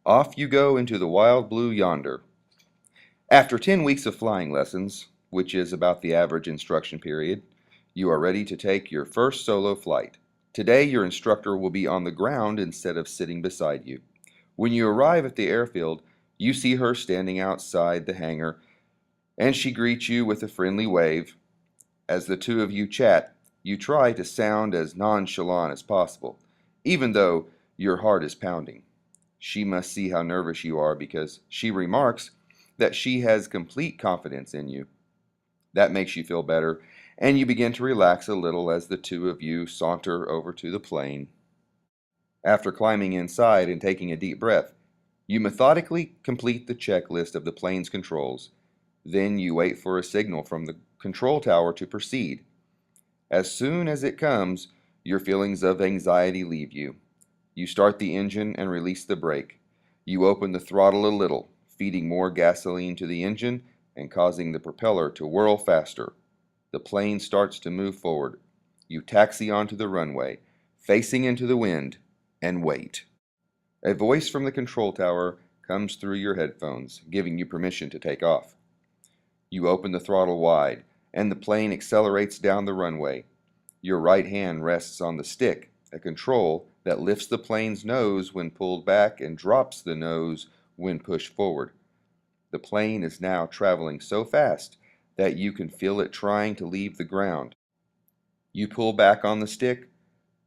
Off you go into the wild blue yonder. After 10 weeks of flying lessons, which is about the average instruction period, you are ready to take your first solo flight. Today, your instructor will be on the ground instead of sitting beside you. When you arrive at the airfield, you see her standing outside the hangar, and she greets you with a friendly wave. As the two of you chat, you try to sound as nonchalant as possible, even though your heart is pounding. She must see how nervous you are because she remarks that she has complete confidence in you. That makes you feel better, and you begin to relax a little as the two of you saunter over to the plane. After climbing inside and taking a deep breath, you methodically complete the checklist of the plane's controls. Then you wait for a signal from the control tower to proceed. As soon as it comes, your feelings of anxiety leave you. You start the engine and release the brake. You open the throttle a little, feeding more gasoline to the engine and causing the propeller to whirl faster. The plane starts to move forward. You taxi onto the runway, facing into the wind, and wait. A voice from the control tower comes through your headphones, giving you permission to take off. You open the throttle wide, and the plane accelerates down the runway. Your right hand rests on the stick, a control that lifts the plane's nose when pulled back and drops the nose when pushed forward. The plane is now traveling so fast that you can feel it trying to leave the ground. You pull back on the stick,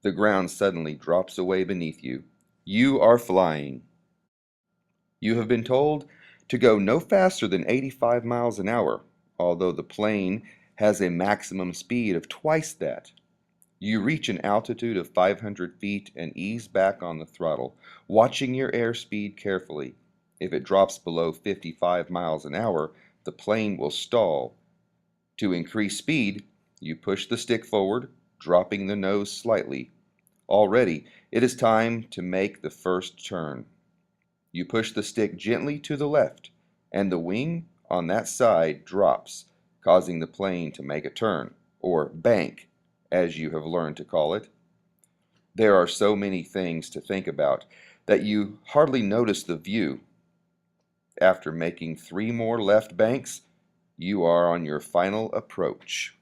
the ground suddenly drops away beneath you. You are flying. You have been told to go no faster than 85 miles an hour, although the plane has a maximum speed of twice that. You reach an altitude of 500 feet and ease back on the throttle, watching your airspeed carefully. If it drops below 55 miles an hour, the plane will stall. To increase speed, you push the stick forward, dropping the nose slightly. Already, it is time to make the first turn. You push the stick gently to the left, and the wing on that side drops, causing the plane to make a turn, or bank, as you have learned to call it. There are so many things to think about that you hardly notice the view. After making 3 more left banks, you are on your final approach.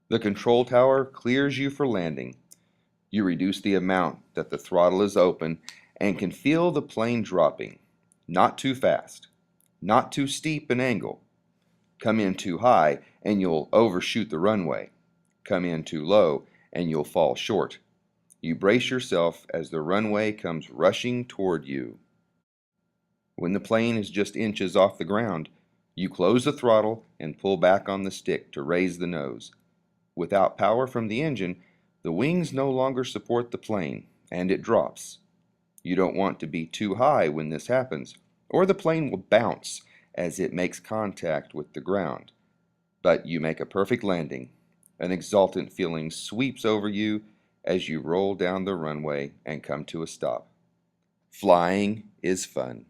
The control tower clears you for landing. You reduce the amount that the throttle is open and can feel the plane dropping. Not too fast, not too steep an angle. Come in too high and you'll overshoot the runway. Come in too low and you'll fall short. You brace yourself as the runway comes rushing toward you. When the plane is just inches off the ground, you close the throttle and pull back on the stick to raise the nose. Without power from the engine, the wings no longer support the plane, and it drops. You don't want to be too high when this happens, or the plane will bounce as it makes contact with the ground. But you make a perfect landing. An exultant feeling sweeps over you as you roll down the runway and come to a stop. Flying is fun.